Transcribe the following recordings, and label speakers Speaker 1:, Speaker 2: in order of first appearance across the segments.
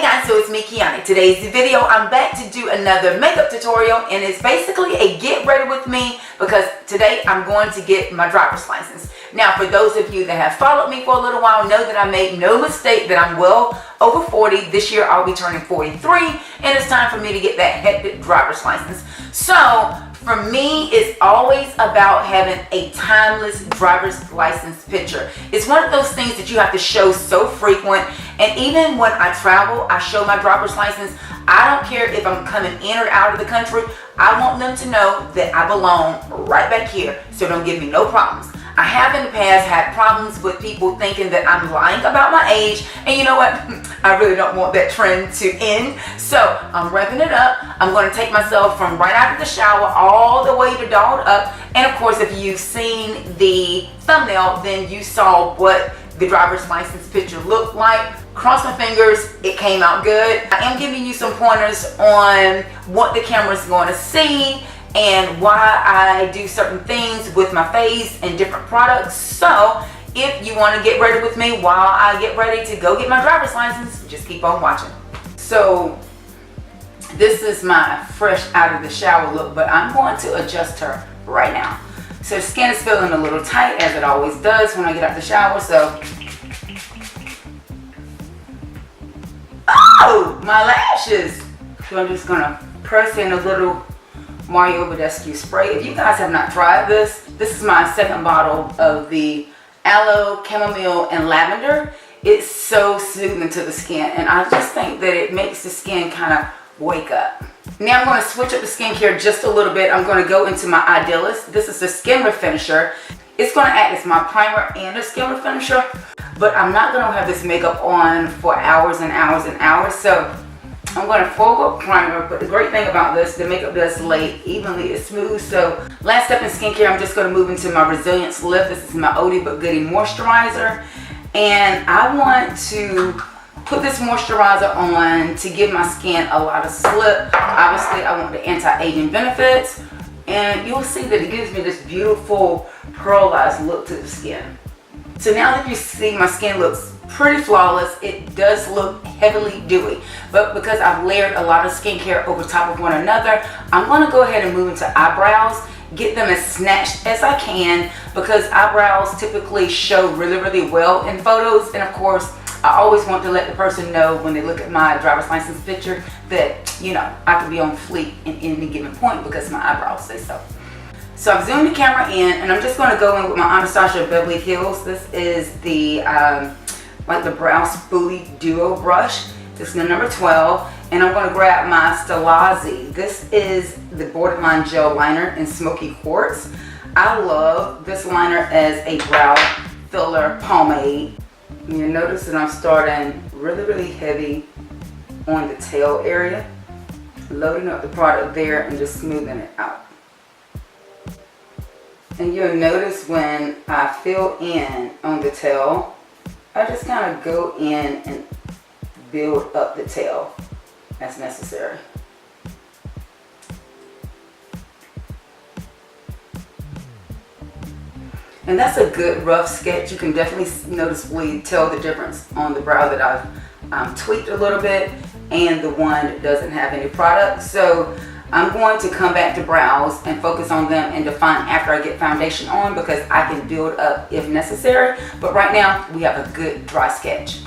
Speaker 1: guys, so it's me, Kiana. Today's video, I'm back to do another makeup tutorial, and it's basically a get ready with me because today I'm going to get my driver's license. Now, for those of you that have followed me for a little while, know that I made no mistake that I'm well over 40. This year I'll be turning 43, and it's time for me to get that hectic driver's license. So for me, it's always about having a timeless driver's license picture. It's one of those things that you have to show so frequent. And even when I travel, I show my driver's license. I don't care if I'm coming in or out of the country. I want them to know that I belong right back here. So don't give me no problems. I have in the past had problems with people thinking that I'm lying about my age, and you know what? I really don't want that trend to end. So I'm revving it up. I'm going to take myself from right out of the shower all the way to dolled up. And of course, if you've seen the thumbnail, then you saw what the driver's license picture looked like. Cross my fingers, it came out good. I am giving you some pointers on what the camera's going to see and why I do certain things with my face and different products. So if you want to get ready with me while I get ready to go get my driver's license, just keep on watching. So this is my fresh out of the shower look, but I'm going to adjust her right now. So the skin is feeling a little tight, as it always does when I get out the shower. So, oh, my lashes. So I'm just gonna press in a little Mario Badescu spray. If you guys have not tried this, this is my second bottle of the aloe, chamomile, and lavender. It's so soothing to the skin, and I just think that it makes the skin kind of wake up. Now I'm going to switch up the skincare just a little bit. I'm going to go into my Idealist. This is the skin refinisher. It's going to act as my primer and a skin refinisher, but I'm not going to have this makeup on for hours and hours and hours. So I'm going to fold up primer, but the great thing about this, the makeup does lay evenly, it's smooth. So last step in skincare, I'm just going to move into my Resilience Lift. This is my Oldie But Goodie moisturizer, and I want to put this moisturizer on to give my skin a lot of slip. Obviously, I want the anti-aging benefits, and you'll see that it gives me this beautiful pearlized look to the skin. So now that you see my skin looks pretty flawless, it does look heavily dewy, but because I've layered a lot of skincare over top of one another, I'm going to go ahead and move into eyebrows, get them as snatched as I can, because eyebrows typically show really well in photos. And of course, I always want to let the person know when they look at my driver's license picture that, you know, I could be on fleek in any given point because my eyebrows say so. So I've zoomed the camera in, and I'm just going to go in with my Anastasia Beverly Hills. This is the like the brow spoolie duo brush. This is the number 12, and I'm going to grab my Stilazzi. This is the Borderline Gel Liner in Smoky Quartz. I love this liner as a brow filler pomade. You notice that I'm starting really heavy on the tail area, loading up the product there and just smoothing it out. And you'll notice when I fill in on the tail, I just kind of go in and build up the tail as necessary. And that's a good rough sketch. You can definitely noticeably tell the difference on the brow that I've tweaked a little bit and the one that doesn't have any product. So I'm going to come back to brows and focus on them and define after I get foundation on, because I can build up if necessary. But right now we have a good dry sketch.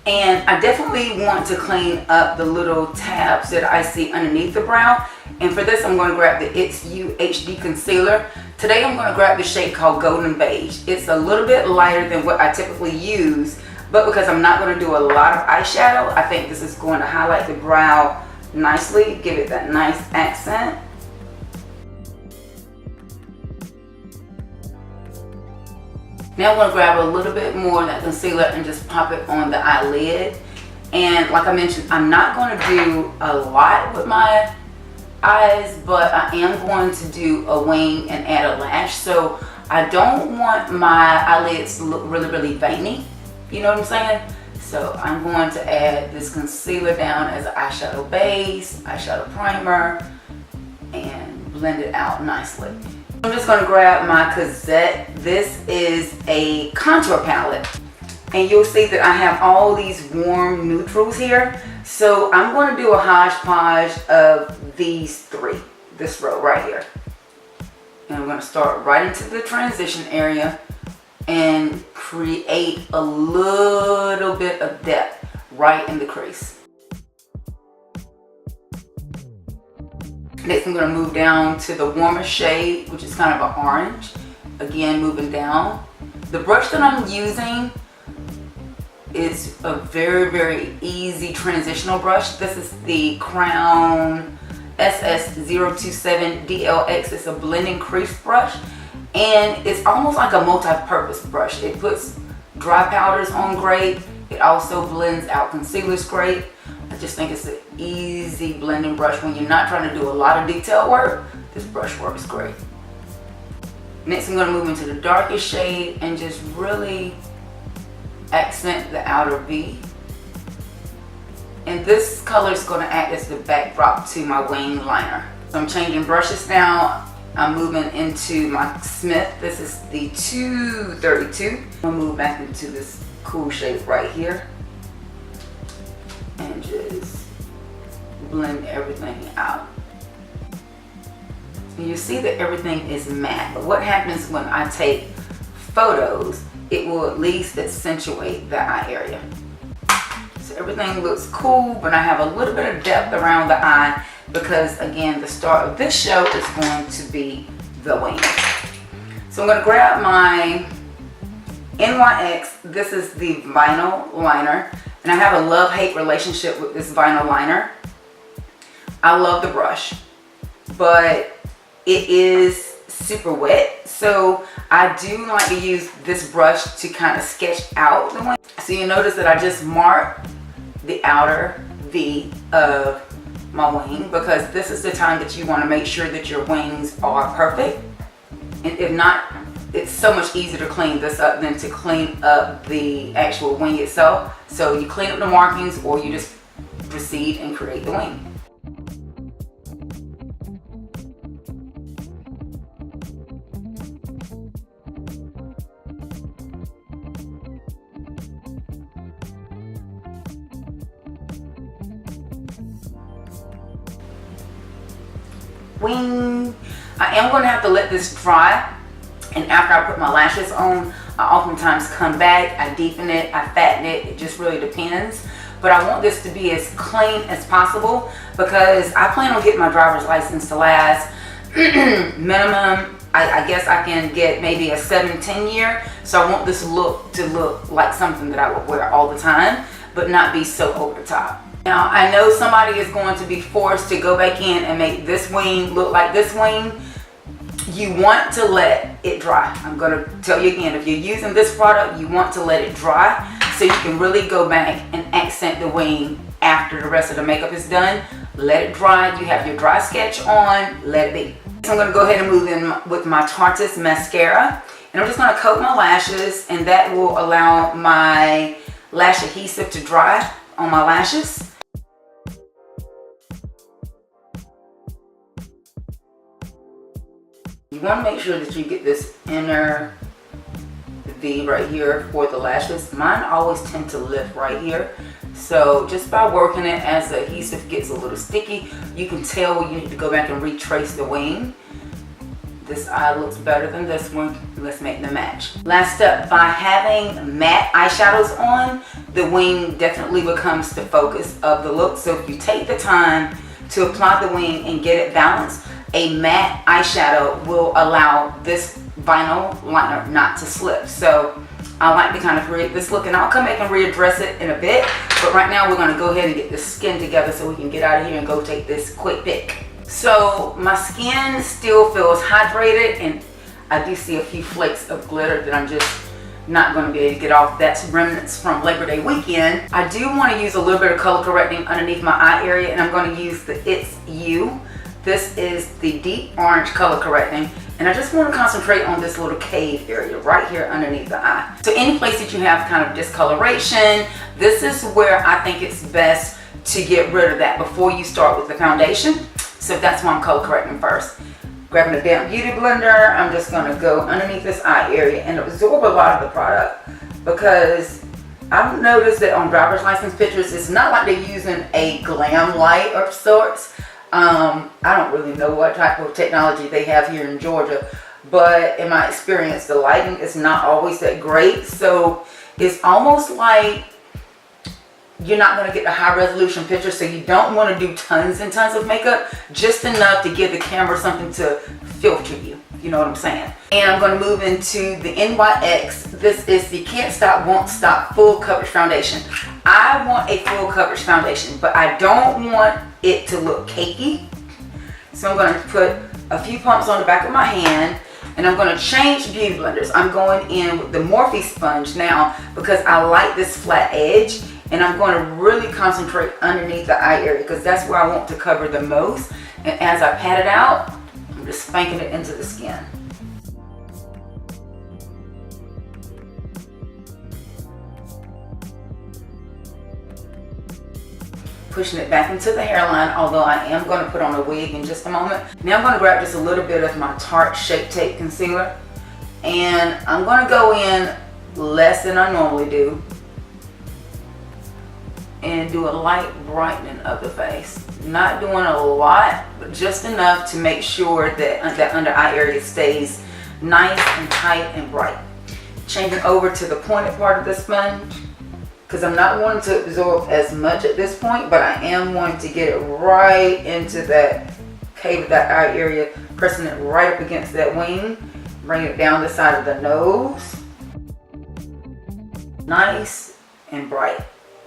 Speaker 1: And I definitely want to clean up the little tabs that I see underneath the brow. And for this, I'm going to grab the It's You HD Concealer. Today, I'm going to grab the shade called Golden Beige. It's a little bit lighter than what I typically use, but because I'm not going to do a lot of eyeshadow, I think this is going to highlight the brow nicely, give it that nice accent. Now I'm going to grab a little bit more of that concealer and just pop it on the eyelid. And like I mentioned, I'm not going to do a lot with my eyes, but I am going to do a wing and add a lash. So I don't want my eyelids to look really veiny. You know what I'm saying? So I'm going to add this concealer down as an eyeshadow base, eyeshadow primer, and blend it out nicely. I'm just going to grab my Cosette. This is a contour palette. And you'll see that I have all these warm neutrals here. So I'm going to do a hodgepodge of these three, this row right here. And I'm going to start right into the transition area and create a little bit of depth right in the crease. Next, I'm going to move down to the warmest shade, which is kind of an orange. Again, moving down. The brush that I'm using is a very, very easy transitional brush. This is the Crown SS027 DLX. It's a blending crease brush, and it's almost like a multi-purpose brush. It puts dry powders on great. It also blends out concealers great. I just think it's an easy blending brush when you're not trying to do a lot of detail work. This brush works great. Next, I'm going to move into the darkest shade and just really accent the outer V. And this color is going to act as the backdrop to my wing liner. So I'm changing brushes now. I'm moving into my Smith. This is the 232. I'll move back into this cool shade right here and just blend everything out. You see that everything is matte, but what happens when I take photos, it will at least accentuate the eye area. So everything looks cool, but I have a little bit of depth around the eye because, again, the star of this show is going to be the wing. So I'm going to grab my NYX. This is the vinyl liner, and I have a love-hate relationship with this vinyl liner. I love the brush, but it is super wet, so I do like to use this brush to kind of sketch out the wing. So you notice that I just marked the outer V of my wing because this is the time that you want to make sure that your wings are perfect. And if not, it's so much easier to clean this up than to clean up the actual wing itself. So you clean up the markings or you just proceed and create the wing. Wing. I am going to have to let this dry, and after I put my lashes on, I oftentimes come back, I deepen it, I fatten it. It just really depends, but I want this to be as clean as possible because I plan on getting my driver's license to last minimum, I guess I can get maybe a 7-10 year. So I want this look to look like something that I would wear all the time, but not be so over the top. Now, I know somebody is going to be forced to go back in and make this wing look like this wing. You want to let it dry. I'm going to tell you again, if you're using this product, you want to let it dry so you can really go back and accent the wing after the rest of the makeup is done. Let it dry. You have your dry sketch on, let it be. So I'm going to go ahead and move in with my Tarte mascara. And I'm just going to coat my lashes, and that will allow my lash adhesive to dry on my lashes. You want to make sure that you get this inner V right here for the lashes. Mine always tend to lift right here. So just by working it, as the adhesive gets a little sticky, you can tell when you need to go back and retrace the wing. This eye looks better than this one. Let's make the match. Last up, by having matte eyeshadows on, the wing definitely becomes the focus of the look. So if you take the time to apply the wing and get it balanced, a matte eyeshadow will allow this vinyl liner not to slip. So I like to kind of create this look, and I'll come back and readdress it in a bit. But right now we're going to go ahead and get the skin together so we can get out of here and go take this quick pic. So my skin still feels hydrated, and I do see a few flakes of glitter that I'm just not going to be able to get off. That's remnants from Labor Day weekend. I do want to use a little bit of color correcting underneath my eye area, and I'm going to use the It's You. This is the deep orange color correcting, and I just want to concentrate on this little cave area right here underneath the eye. So any place that you have kind of discoloration, this is where I think it's best to get rid of that before you start with the foundation. So that's why I'm color correcting first. Grabbing a damp beauty blender, I'm just going to go underneath this eye area and absorb a lot of the product, because I've noticed that on driver's license pictures, it's not like they're using a glam light of sorts. I don't really know what type of technology they have here in Georgia, but in my experience, the lighting is not always that great. So it's almost like you're not going to get the high resolution picture, so you don't want to do tons and tons of makeup, just enough to give the camera something to filter you. You know what I'm saying? And I'm going to move into the NYX. This is the Can't Stop, Won't Stop Full Coverage Foundation. I want a full coverage foundation, but I don't want it to look cakey. So I'm going to put a few pumps on the back of my hand, and I'm going to change beauty blenders. I'm going in with the Morphe sponge now because I like this flat edge, and I'm going to really concentrate underneath the eye area because that's where I want to cover the most. And as I pat it out, I'm just spanking it into the skin. Pushing it back into the hairline, although I am going to put on a wig in just a moment. Now I'm going to grab just a little bit of my Tarte Shape Tape Concealer, and I'm going to go in less than I normally do and do a light brightening of the face. Not doing a lot, but just enough to make sure that that under eye area stays nice and tight and bright. Changing over to the pointed part of the sponge, because I'm not wanting to absorb as much at this point, but I am wanting to get it right into that cave of that eye area, pressing it right up against that wing, bring it down the side of the nose. Nice and bright.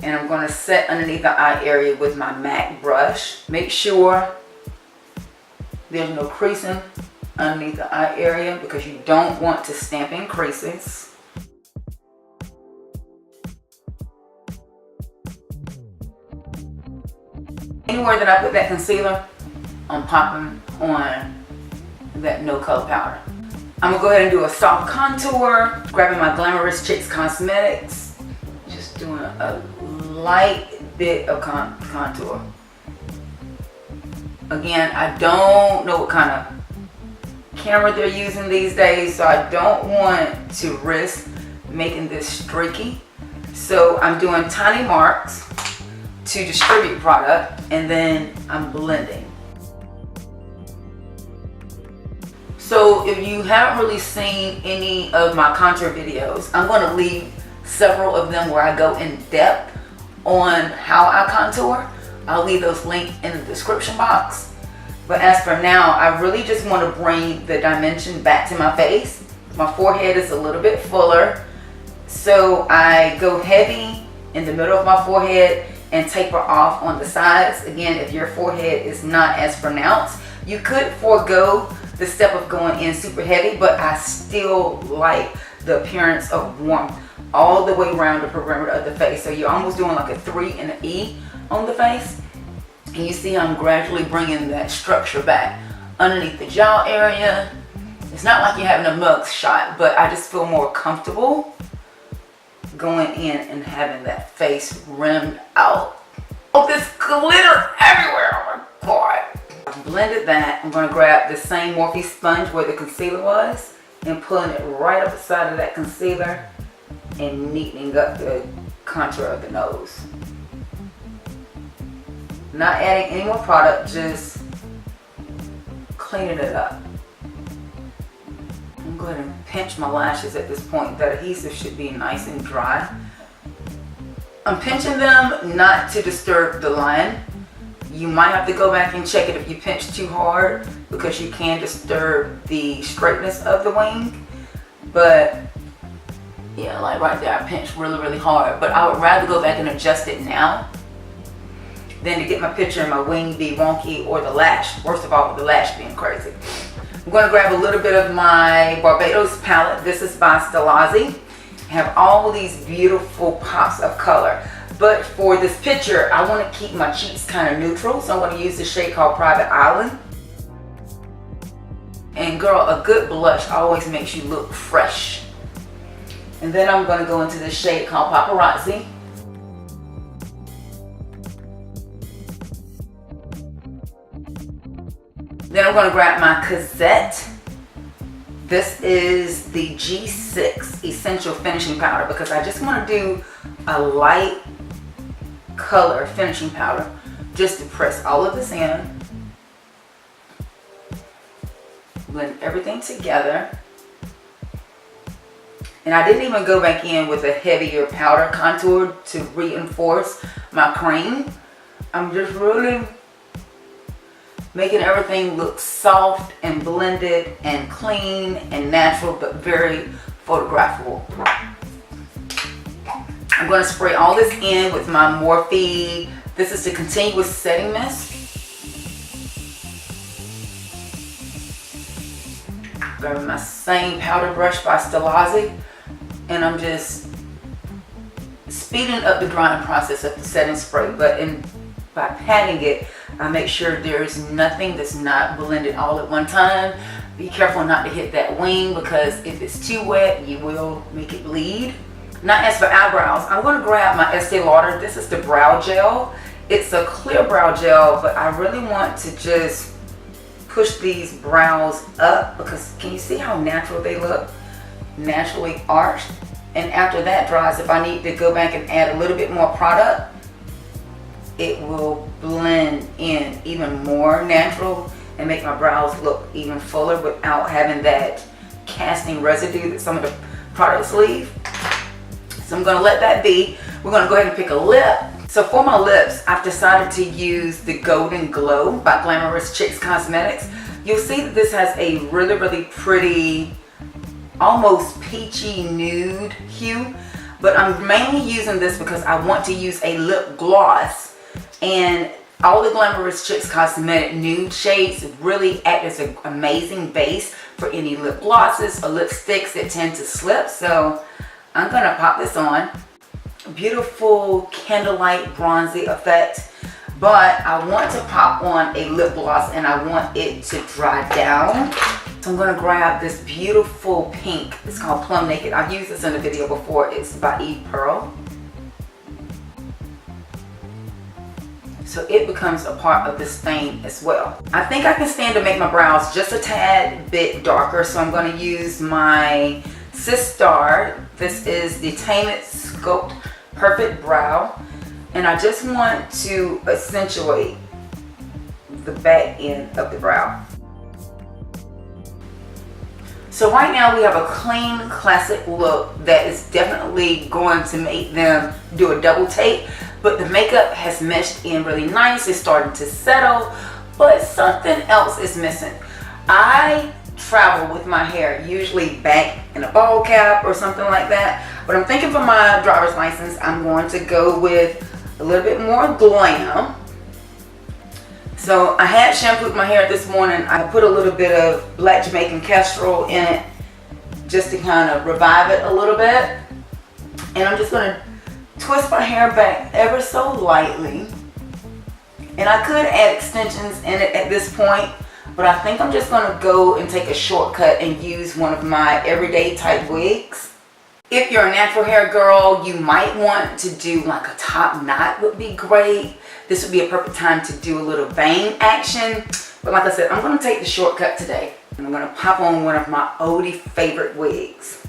Speaker 1: And I'm going to set underneath the eye area with my MAC brush. Make sure there's no creasing underneath the eye area because you don't want to stamp in creases. Anywhere that I put that concealer, I'm popping on that no color powder. I'm going to go ahead and do a soft contour, grabbing my Glamorous Chicks Cosmetics, just doing a light bit of contour. Again, I don't know what kind of camera they're using these days, so I don't want to risk making this streaky. So I'm doing tiny marks to distribute product, and then I'm blending. So if you haven't really seen any of my contour videos, I'm going to leave several of them where I go in depth on how I contour. I'll leave those links in the description box. But as for now, I really just want to bring the dimension back to my face. My forehead is a little bit fuller, so I go heavy in the middle of my forehead and taper off on the sides. Again, if your forehead is not as pronounced, you could forego the step of going in super heavy, but I still like the appearance of warmth all the way around the perimeter of the face. So you're almost doing like a 3 and an E on the face. And you see I'm gradually bringing that structure back underneath the jaw area. It's not like you're having a mug shot, but I just feel more comfortable going in and having that face rimmed out. Oh, this glitter everywhere, oh my God. I've blended that. I'm gonna grab the same Morphe sponge where the concealer was and pulling it right up the side of that concealer and neatening up the contour of the nose. Not adding any more product, just cleaning it up. I'm going to pinch my lashes at this point. That adhesive should be nice and dry. I'm pinching them not to disturb the line. You might have to go back and check it if you pinch too hard because you can disturb the straightness of the wing. But yeah, like right there, I pinched really, really hard. But I would rather go back and adjust it now than to get my picture and my wing be wonky or the lash. Worst of all, with the lash being crazy. I'm going to grab a little bit of my Barbados palette. This is by Salon. I have all these beautiful pops of color. But for this picture, I want to keep my cheeks kind of neutral. So I'm going to use this shade called Private Island. And girl, a good blush always makes you look fresh. And then I'm going to go into this shade called Paparazzi. Then I'm going to grab my Cosette. This is the G6 Essential Finishing Powder because I just want to do a light color finishing powder just to press all of this in. Blend everything together. And I didn't even go back in with a heavier powder contour to reinforce my cream. I'm just really making everything look soft and blended and clean and natural, but very photographable. I'm going to spray all this in with my Morphe. This is the continuous setting mist. Grabbing my same powder brush by Stilazzi, and I'm just speeding up the drying process of the setting spray. But by patting it, I make sure there's nothing that's not blended all at one time. Be careful not to hit that wing, because if it's too wet, you will make it bleed. Now, as for eyebrows, I'm going to grab my Estee Lauder. This is the brow gel. It's a clear brow gel, but I really want to just push these brows up, because can you see how natural they look? Naturally arched. And after that dries, if I need to go back and add a little bit more product, it will blend in even more natural and make my brows look even fuller without having that casting residue that some of the products leave. So I'm going to let that be. We're going to go ahead and pick a lip. So for my lips, I've decided to use the Golden Glow by Glamorous Chicks Cosmetics. You'll see that this has a really, really pretty, almost peachy nude hue. But I'm mainly using this because I want to use a lip gloss. And all the Glamorous Chicks Cosmetic nude shades really act as an amazing base for any lip glosses or lipsticks that tend to slip. So I'm going to pop this on. Beautiful candlelight bronzy effect, but I want to pop on a lip gloss and I want it to dry down. So I'm going to grab this beautiful pink. It's called Plum Naked. I've used this in a video before. It's by Eve Pearl. So it becomes a part of the stain as well. I think I can stand to make my brows just a tad bit darker, so I'm going to use my Sistar. This is the Tainted Sculpt Perfect Brow, and I just want to accentuate the back end of the brow. So right now we have a clean, classic look that is definitely going to make them do a double take, but the makeup has meshed in really nice. It's starting to settle, but something else is missing. I travel with my hair usually back in a ball cap or something like that, but I'm thinking for my driver's license I'm going to go with a little bit more glam. So I had shampooed my hair this morning. I put a little bit of black Jamaican castor oil in it just to kind of revive it a little bit, and I'm just going to twist my hair back ever so lightly. And I could add extensions in it at this point, but I think I'm just going to go and take a shortcut and use one of my everyday type wigs. If you're a natural hair girl, you might want to do like a top knot would be great. This would be a perfect time to do a little bang action. But like I said, I'm going to take the shortcut today. I'm going to pop on one of my oldie favorite wigs.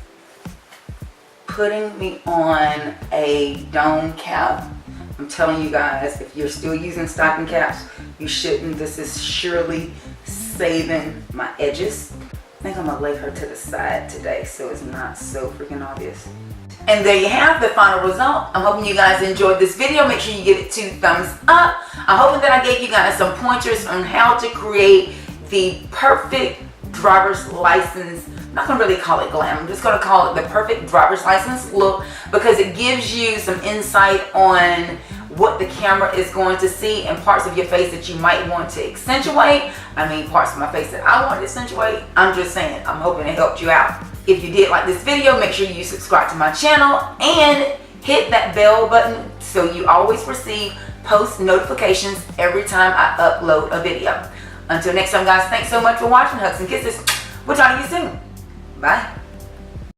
Speaker 1: Putting me on a dome cap. I'm telling you guys, if you're still using stocking caps, you shouldn't. This is surely saving my edges. I think I'm gonna lay her to the side today so it's not so freaking obvious. And there you have the final result. I'm hoping you guys enjoyed this video. Make sure you give it 2 thumbs up. I'm hoping that I gave you guys some pointers on how to create the perfect driver's license. I'm not gonna really call it glam. I'm just gonna call it the perfect driver's license look, because it gives you some insight on what the camera is going to see and parts of your face that you might want to accentuate. I mean, parts of my face that I want to accentuate. I'm just saying, I'm hoping it helped you out. If you did like this video, make sure you subscribe to my channel and hit that bell button so you always receive post notifications every time I upload a video. Until next time, guys, thanks so much for watching. Hugs and kisses. We'll talk to you soon. Bye.